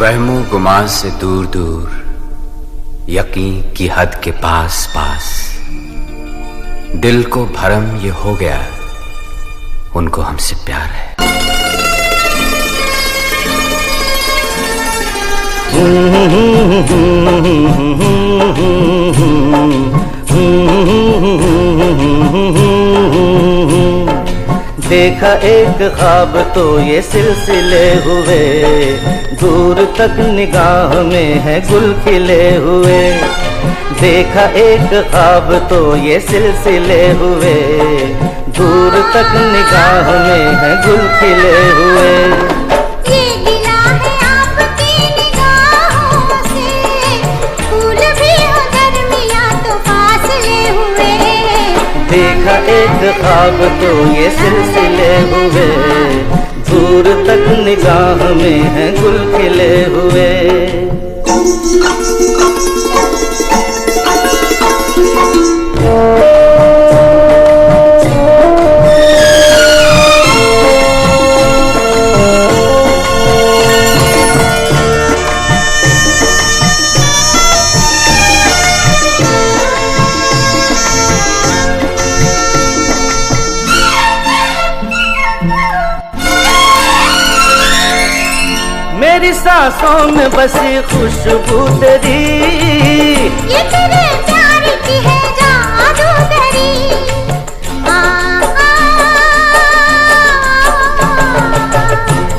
वहमो गुमान से दूर दूर, यकीन की हद के पास पास, दिल को भरम ये हो गया उनको हमसे प्यार है। देखा एक ख्वाब तो ये सिलसिले हुए, दूर तक निगाह में है गुल खिले हुए। देखा एक ख्वाब तो ये सिलसिले हुए, दूर तक निगाह में है गुल खिले हुए। ये गिला है आपकी निगाहों से, फूल भी हो दरमियां तो फासले हुए। देखा एक ख्वाब तो ये सिलसिले हुए, दूर तक निगाह में है गुल खिले हुए। मेरी सांसों में बसी खुशबू तेरी, ये तेरे प्यार की है जादूगरी।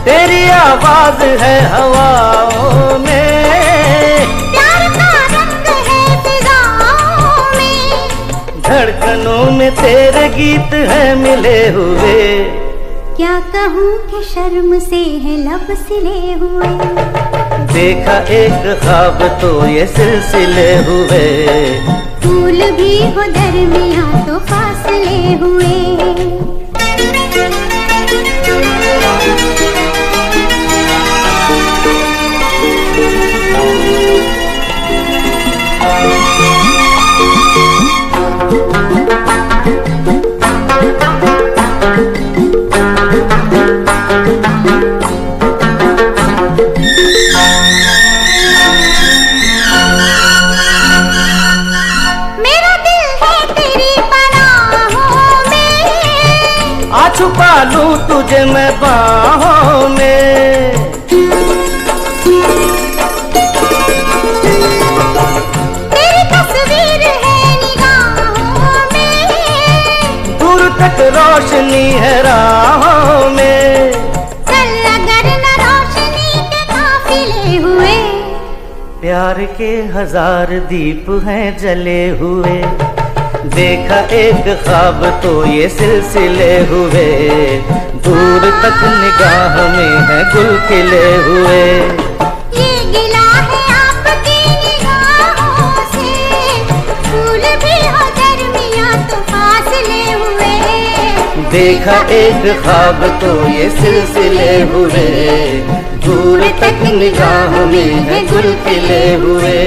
तेरी आवाज है हवाओं में, प्यार का रंग है फिजाओं में। धड़कनों में तेरे गीत है मिले हुए। क्या कहूँ कि शर्म से है लब सिले हुए। देखा एक ख्वाब तो ये सिलसिले हुए, फूल भी हो दरमियां तो फासले हुए। छुपा लूं तुझे मैं बाहों में, तेरी तस्वीर है निगाहों में। दूर तक रोशनी है राहों में। चल अगर न रोशनी के काफिले हुए। प्यार के हजार दीप हैं जले हुए। देखा एक ख्वाब तो ये सिलसिले हुए, दूर तक निगाह में है गुल खिले हुए। ये गिला है आपकी निगाहों से, फूल भी हो दरमियां तो फासले हुए। देखा एक ख्वाब तो ये सिलसिले हुए, दूर तक निगाह में है गुल खिले हुए।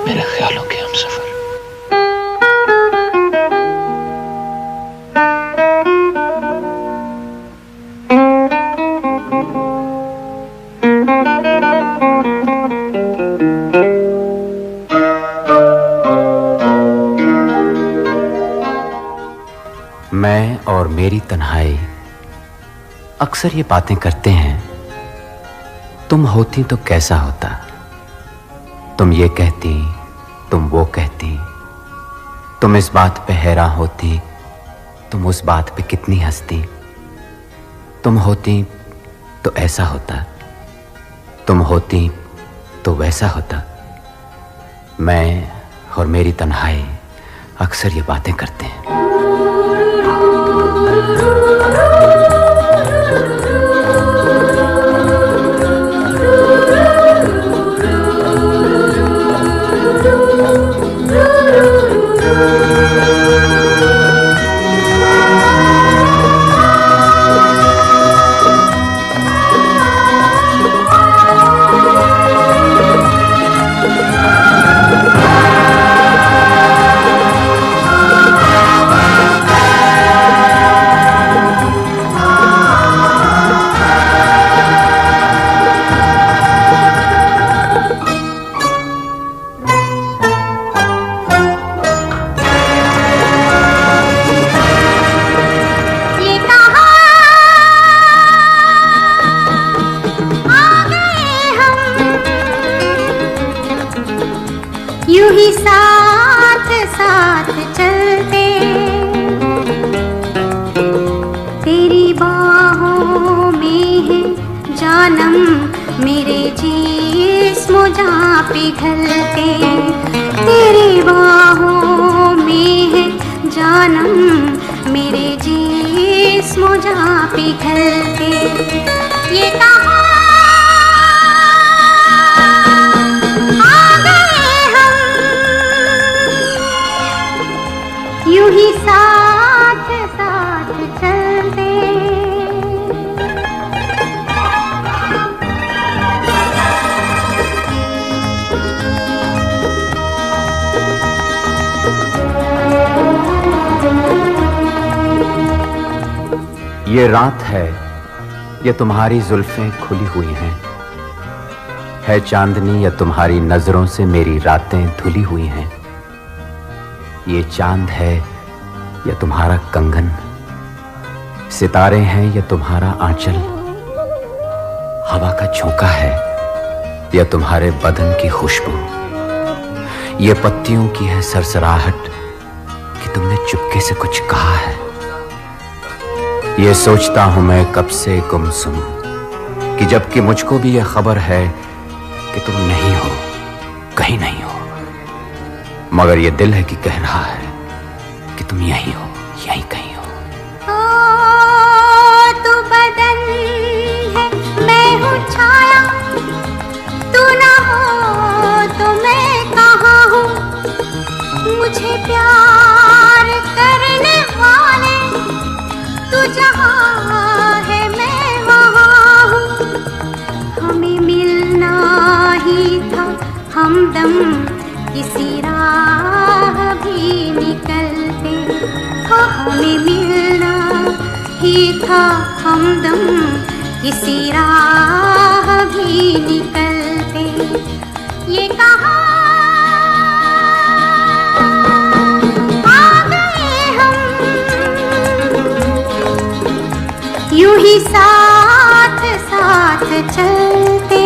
मेरे ख्यालों के हमसफर। मैं और मेरी तन्हाई अक्सर ये बातें करते हैं, तुम होती तो कैसा होता। तुम ये कहती, तुम वो कहती, तुम इस बात पे हैरान होती, तुम उस बात पे कितनी हंसती। तुम होती तो ऐसा होता, तुम होती तो वैसा होता। मैं और मेरी तन्हाई अक्सर ये बातें करते हैं। यूं ही साथ साथ चलते, तेरी बाहों में है जानम मेरे जिस्म जहाँ पिघलते, तेरी बाहों में है जानम मेरे जिस्म जहाँ पिघलते। ये कहाँ यूं ही साथ साथ चलते। ये रात है, ये तुम्हारी जुल्फें खुली हुई हैं, है चांदनी या तुम्हारी नजरों से मेरी रातें धुली हुई हैं। ये चांद है या तुम्हारा कंगन, सितारे हैं या तुम्हारा आंचल, हवा का झोंका है या तुम्हारे बदन की खुशबू, ये पत्तियों की है सरसराहट कि तुमने चुपके से कुछ कहा है। ये सोचता हूं मैं कब से गुमसुम कि जबकि मुझको भी यह खबर है कि तुम नहीं हो, कहीं नहीं हो, मगर ये दिल है कि कह रहा है कि तुम यहीं हो, यहीं कहीं हो। तू बदन है, मैं हूँ छाया, तू ना हो तो मैं कहाँ हूँ। मुझे प्यार करने वाले तू जहाँ है मैं वहाँ हूँ। हमें मिलना ही था हमदम किसी राह भी निकलते, हमें मिलना ही था हमदम किसी राह भी निकलते। ये कहाँ आ गए हम, यूं ही साथ साथ चलते।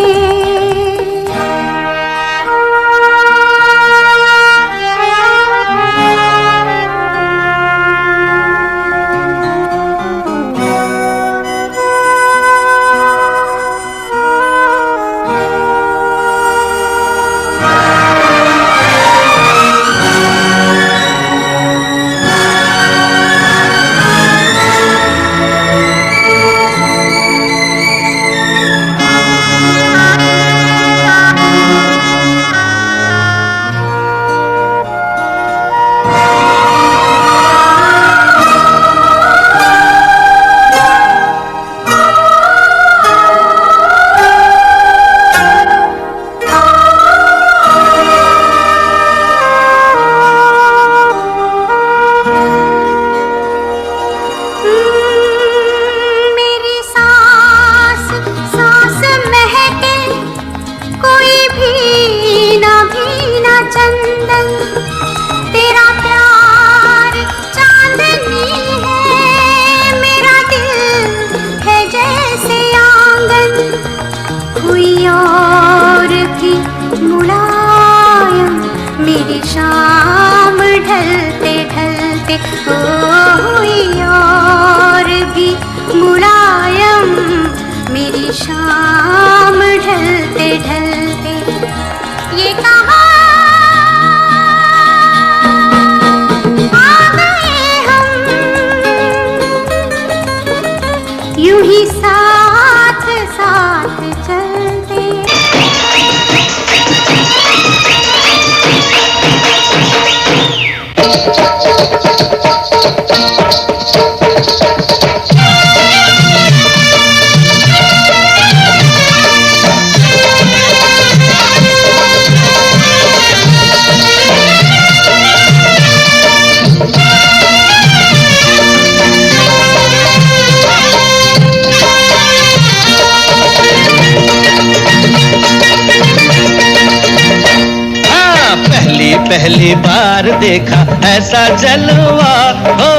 पहली बार देखा ऐसा जलवा, हो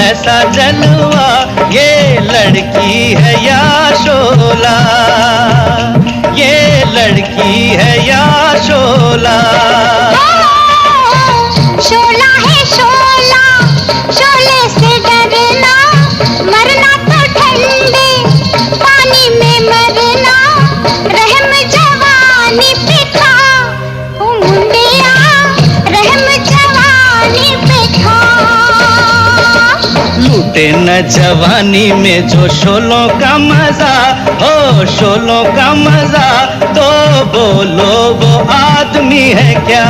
ऐसा जलवा, ये लड़की है या शोला, ये लड़की है या शोला। शोला है शोला, शोले से डरना, मरना तो ठंडे पानी में मरना, रहम जवानी पे खा ओ मुंडिया, रहम जवानी पे खा। लूटे न जवानी में जो शोलों का मजा, हो शोलों का मजा, तो बोलो वो आदमी है क्या,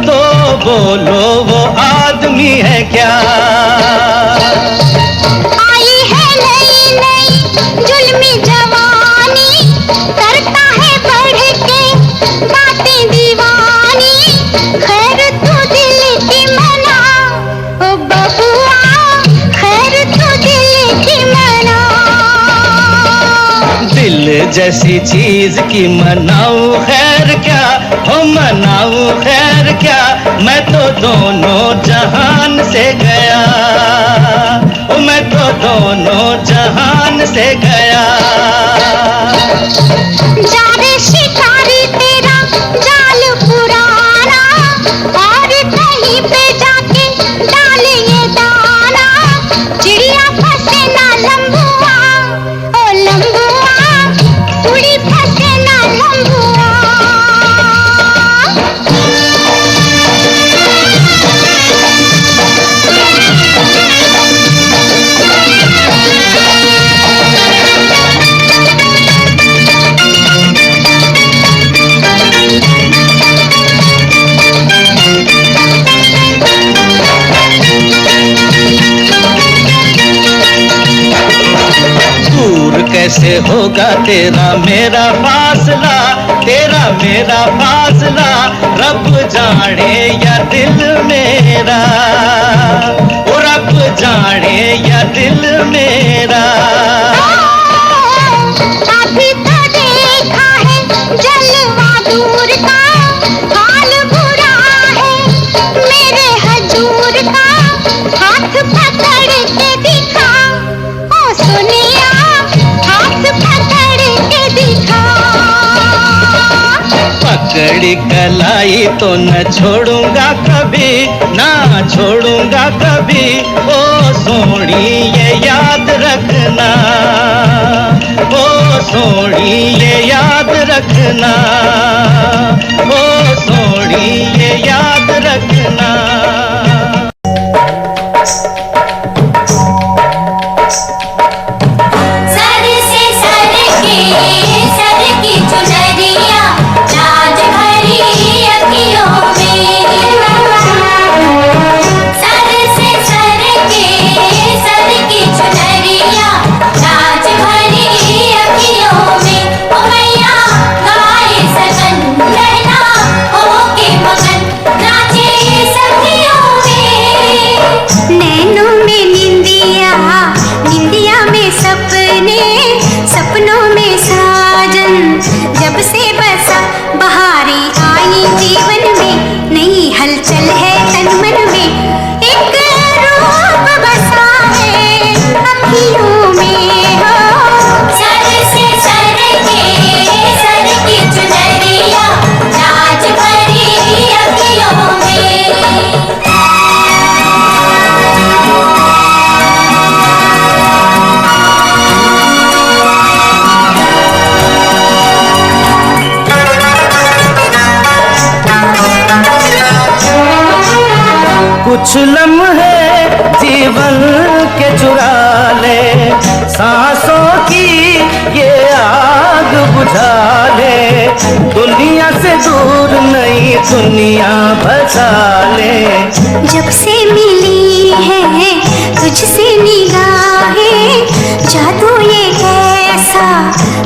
तो बोलो वो आदमी है क्या। आई है नई नई जुल्मी जवानी, करता है बढ़ के बातें दीवानी, खैर तू दिल की मना ओ बबुआ, खैर तू दिल की मना। दिल जैसी चीज की मनाऊं खैर क्या, हो मनाऊं खैर क्या, मैं तो दोनों जहान से गया, ओ मैं तो दोनों जहान से गया। जा रे शिकारी तेरा जाल पुराना, और कहीं पे जाके डाल ये दाना, चिड़िया फंसे ना लंबुआ ओ लंबुआ, उड़ी फंसे ना लंबुआ। दूर कैसे होगा तेरा मेरा फासला, तेरा मेरा फासला, रब जाने या दिल मेरा, ओ रब जाने या दिल मेरा। अभी तो देखा है जलवा दूर का, हाल बुरा है मेरे हजूर का, हाथ पकड़ के दिखा ओ सुनिया, हाथ पकड़ के दिखा। पकड़ी कलाई तो न छोड़ूंगा कभी, ना छोड़ूंगा कभी, ओ सोनी ये याद रखना, ओ सोनी ये याद रखना, ओ सोनी ये याद रखना। सर से सर की चुनरिया, लाज भरी अखियों में, सर से सर की चुनरिया, लाज भरी अखियों में, ओ मैया गाए सजन रहना होके मगन, नाचे सखियों में। नैनों में निंदिया, निंदिया में सपने, सपनों में साजन, जब से बसा बहारें आई जीवन में, नई हलचल है तन मन में, एक रूप बसा है अखियों में हो। सर से सर की चुनरिया, लाज भरी अखियों में। कुछ लम्हे जीवन के चुरा ले, सांसों की ये आग बुझा ले, दुनिया से दूर नई दुनिया बसा ले। जब से मिली है तुझसे निगाहें, जादू ये कैसा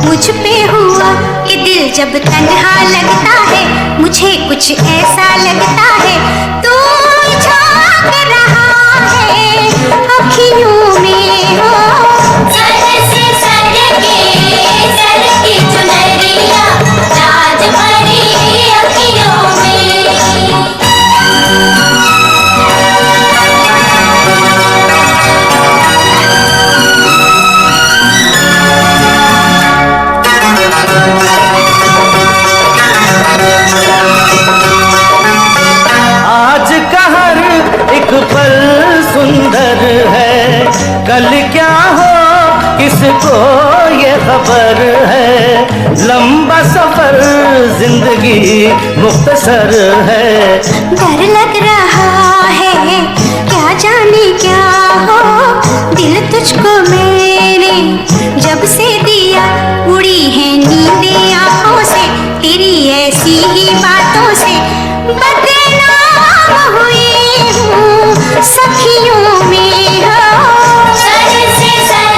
मुझ पे हुआ कि दिल जब तन्हा लगता है, मुझे कुछ ऐसा लगता है तू झांक रहा है अखियों में हो। सर से सर की चुनरिया, लाज भरी अखियों में। कल क्या हो किसको ये खबर है, लंबा सफर जिंदगी मुख्तसर है। डर लग रहा है क्या जाने क्या हो, दिल तुझको मैंने जब से दिया, उड़ी है नींदें आंखों से तेरी ऐसी ही बातों से। बदनाम हुई हूँ सखियों में हो, सर से सर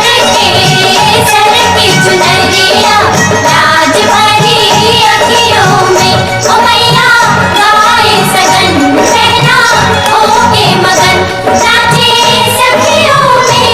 के चुनरिया, लाज भरी अखियों में ओ मैया, गाए सगन बहना हो के मगन, नाचे सखियों में।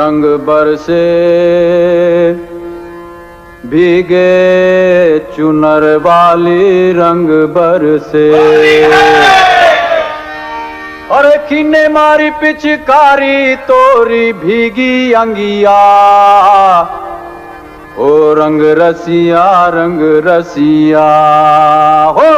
रंग बरसे भीगे चुनर वाली रंग बरसे। अरे किन्ने मारी पिचकारी तोरी भीगी अंगिया, ओ रंग रसिया हो।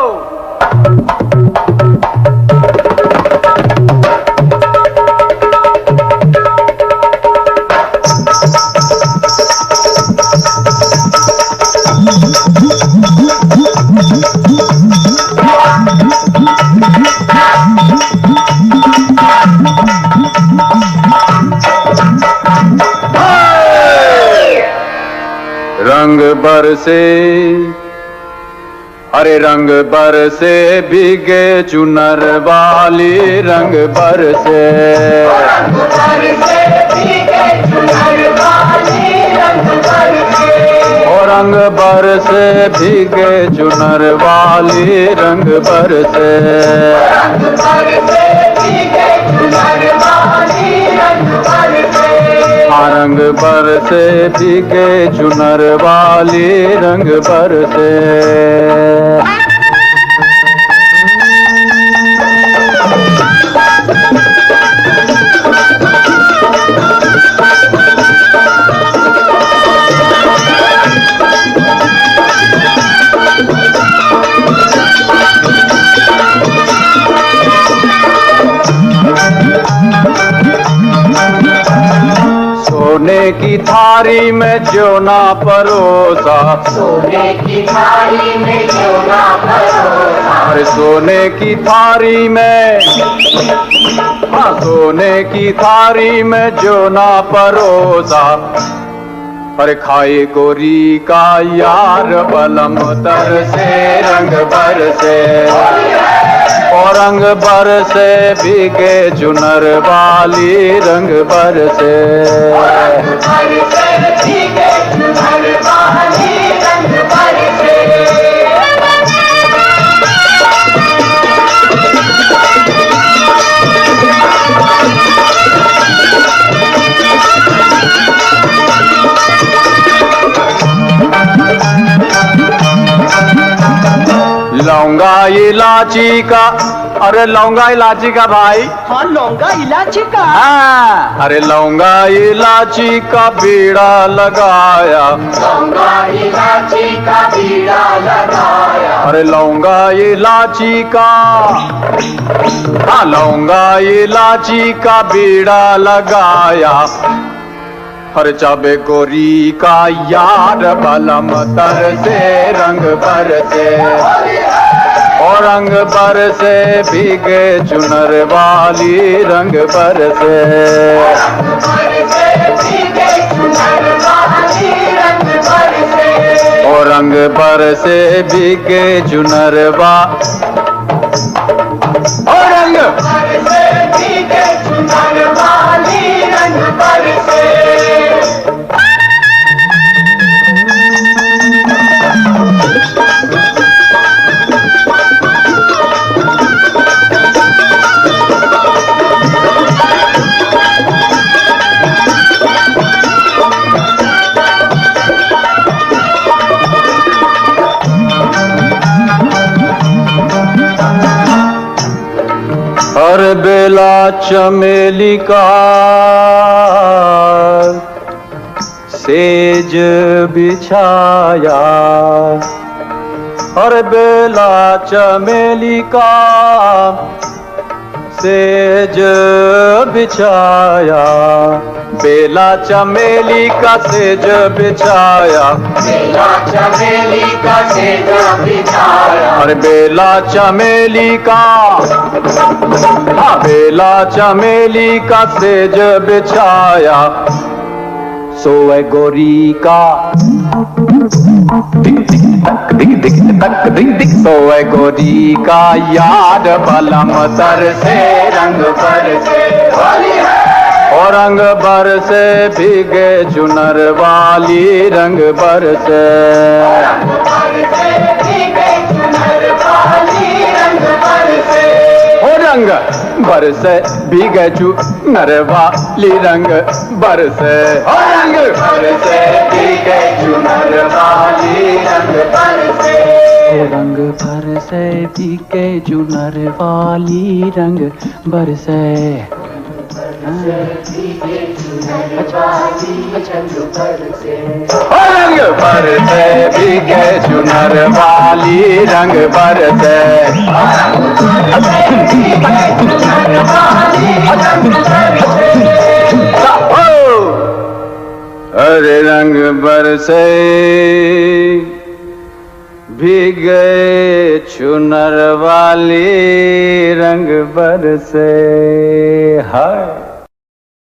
रंग बरसे, अरे रंग बरसे भीगे चुनर वाली रंग बरसे। रंग बरसे भीगे चुनर वाली रंग बरसे। और रंग बरसे भीगे चुनर वाली रंग बरसे। रंग बरसे भीगे चुनर वाली रंग बरसे। रंग बरसे भीगे चुनर वाली रंग बरसे। सोने की थारी में ज्योना परोसा। सोने की थारी में ज्योना परोसा। अरे सोने की थारी में, हाँ सोने की थारी में ज्योना परोसा। अरे खाए गोरी का यार बलम तर से रंग बरसे। और रंग बरसे भीगे चुनर वाली रंग बरसे। रंग बरसे भीगे चुनर वाली रंग बरसे। लौंगा इलाची का, अरे लौंगा इलाची का भाई। हाँ लौंगा इलाची का। हाँ अरे लौंगा इलाची का बीड़ा लगाया। लौंगा इलाची का बीड़ा लगाया। अरे लौंगा इलाची का, हाँ लौंगा इलाची का बीड़ा लगाया। हर चाबे गोरी का यार बलम तर से रंग बरसे। और रंग बरसे भीगे चुनर वाली रंग बरसे। रंग बरसे भीगे चुनर वाली रंग बरसे। और रंग बरसे भीगे चुनर और रंग बरसे भीगे चुनर वाली रंग बरसे। हर बेला चमेली का सेज बिछाया। हर बेला चमेली का सेज बिछाया। बेला चमेली का सेज बिछाया। बेला चमेली का सेज बिछाया। अरे बेला चमेली का, हाँ बेला चमेली का सेज बिछाया। सोए गोरी का सोए गोरी का याद बलम तर से रंग बरसे। और रंग बरसे भीगे चुनर वाली रंग बरसे। रंग बरसे भीगे चुनर वाली रंग बरसे रंग बरसे भीगे चुनर वाली रंग बरसे रंग बरसे भीगे चुनर वाली रंग बरसे रंग बरसे भीगे चुनर वाली रंग बरसे अरे रंग बरसे भीगे चुनर वाली रंग बरसे हाय।